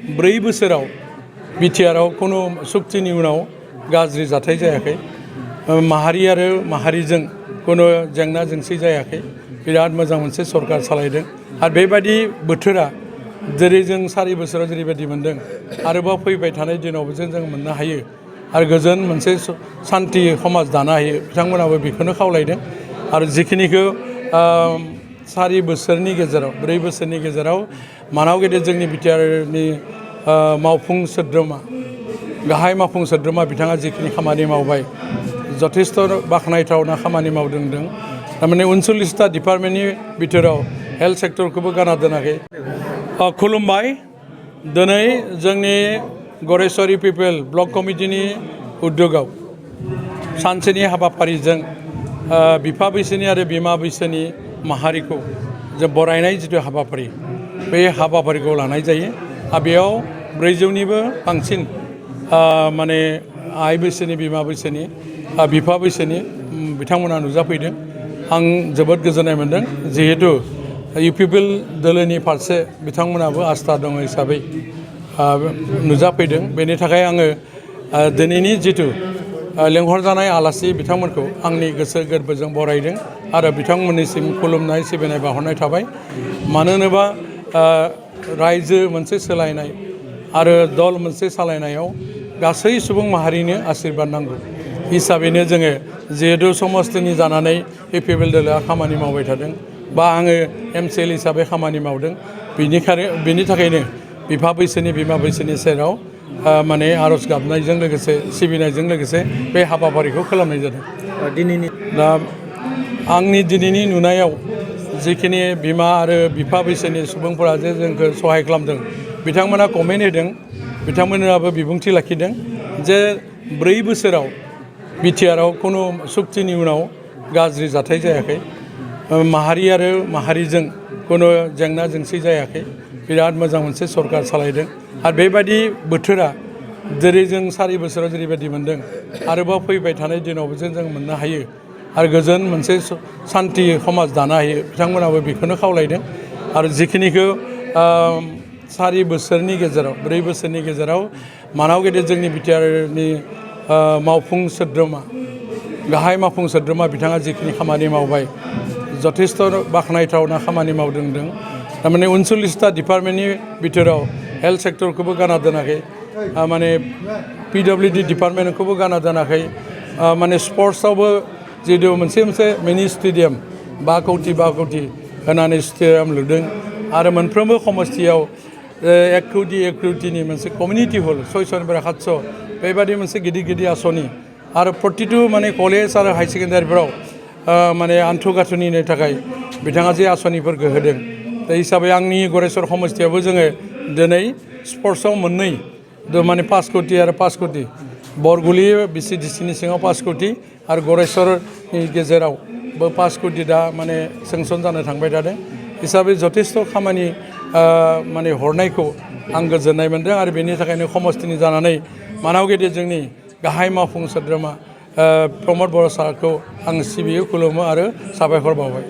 4 बोसोराव बिटिआरआव कुनु सुक्तिनि उनाव गाज्रि जाथाय जायाखै माहारि आरो माहारिजों कुनु जेंना जेंसि जायाखै बिराद मोजां मोनसे सरकार सालायदों आरो बेबायदि बोथोरा जेरै जों 4 बोसोराव जेरैबायदि मोनदों आरोबाव फैबाय थानाय दिनावबो जों मोननो हायो आरो गोजोन मोनसे शान्ति समाज दानो हायो बिथांमोनाबो बेखौनो खावलायदों आरो जिखिनिखौ 4 बोसोरनि गेजेराव 4 बोसोरनि गेजेराव मानाव गेदेर जोंनि बिटिआरनि मावफुं सोद्रोमा गाहाय मावफुं सोद्रोमा बिथाङा जिखिनि खामानि मावबाय जथेस्थ बाख्नायथावना खामानि मावदों थारमाने 39टा डिपार्टमेन्टनि बिथोराव हेल्थ सेक्टरखौबो गारना दोनाखै खुलुमबाय दिनै जोंनि गरेस्वरी पिपल ब्लक कमिटिनि उद्योगाव सानसेनि हाबाफारिजों बिफा बैसोनि आरो बिमा बैसोनि माहारिखौ जों बरायनाय जिथु हाबाफारि बे हाबाफारिखौ लानाय जायो आरो बेयाव 400निबो बांसिन माने आइ बैसोनि बिमा बैसोनि बिफा बैसोनि बिथांमोना नुजाफैदों आं जोबोद गोजोननाय मोनदों जिहेतु इउपिपिएल दोलोनि फारसे बिथांमोनाबो आस्था दङ हिसाबै नुजाफैदों बेनि थाखाय आङो दिनैनि जिथु लेंहरजानाय आलासि बिथांमोनखौ आंनि गोसो गोरबोजों बरायदों आरो बिथांमोननिसिम खुलुमनाय सिबिनाय बावहरनाय थाबाय मानो होनोबा रायजो मोनसे सोलायनाय आरो दल मोनसे सालायनायाव गासै सुबुं माहारिनो आशीर्बाद नांगौ हिसाबैनो जोङो जिहेतु समस्तिनि जानानै इउपिपिएल दोलोआ खामानि मावबाय थादों बा आङो एमसिएल हिसाबै खामानि मावदों बेनि थाखायनो बिफा बैसोनि बिमा बैसोनि सेराव माने आर'ज गाबनायजों लोगोसे सिबिनायजों लोगोसे बे हाबाफारिखौ खालामनाय जादों दा आंनि दिनैनि नुनायाव जिखिनि बिमा आरो बिफा बैसोनि सुबुंफोरा जे जोंखौ सहाय खालामदों बिथांमोना कमेन्ट होदों बिथांमोनाबो बिबुंथि लाखिदों जे 4 बोसोराव बिटिआरआव कुनु सुक्तिनि उनाव गाज्रि जाथाय जायाखै माहारि आरो माहारिजों कुनु जेंना जेंसि जायाखै बिराद मोजां मोनसे सरकार सालायदों आरो बेबायदि बोथोरा जेरै जों 4 बोसोराव जेरैबायदि मोनदों आरोबाव फैबाय थानाय दिनावबो जों मोननो हायो आरो गोजोन मोनसे शान्ति समाज दानो हायो बिथांमोनाबो बेखौनो खावलायदों आरो जिखिनिखौ 4 बोसोरनि गेजेराव 4 बोसोरनि गेजेराव मानाव गेदेर जोंनि बिटिआरनि मावफुं सोद्रोमा गाहाय मावफुं सोद्रोमा बिथाङा जिखिनि खामानि मावबाय जथेस्थ बाख्नायथावना खामानि मावदों थारमाने 39टा डिपार्टमेन्टनि बिथोराव हेल्थ सेक्टरखौबो गारना दोनाखै माने पिडब्लिउडि डिपार्टमेन्टखौबो गारना दोनाखै माने स्पर्ट्सआवबो जितु मोनसे मिनि स्टेडियाम 5 कौटि होनानै स्टेडियाम लुदों आरो मोनफ्रोमबो समस्तियाव 1 कौटिनि मोनसे कमिउनिटि हल 600निफ्राय 700 बेबादि मोनसे गिदिर आसनि आरो प्रतिटु माने कलेज आरो हाई सेकेन्डारिफोराव माने आन्थुगाथुनिनि थाखाय बिथाङा जे आसनिफोरखौ होदों दा हिसाबै आंनि गरेस्वर समस्तियावबो जोङो दिनै स्पर्ट्सआव मोननै माने 5 कौटि आरो 5 कौटि बरगुलि बिसिडिसिनि सिङाव 5 कौटि आरो गरेस्वरनि गेजेरावबो 5 कौटि दा माने सेंसन जानो थांबाय थादों हिसाबै जथेस्थ खामानि माने हरनायखौ आं गोजोननाय मोनदों आरो बेनि थाखायनो समस्तिनि जानानै मानाव गेदेर जोंनि गाहाय मावफुं सोद्रोमा प्रमद बर' सारखौ आं सिबियो खुलुमो आरो साबायखर बावबाय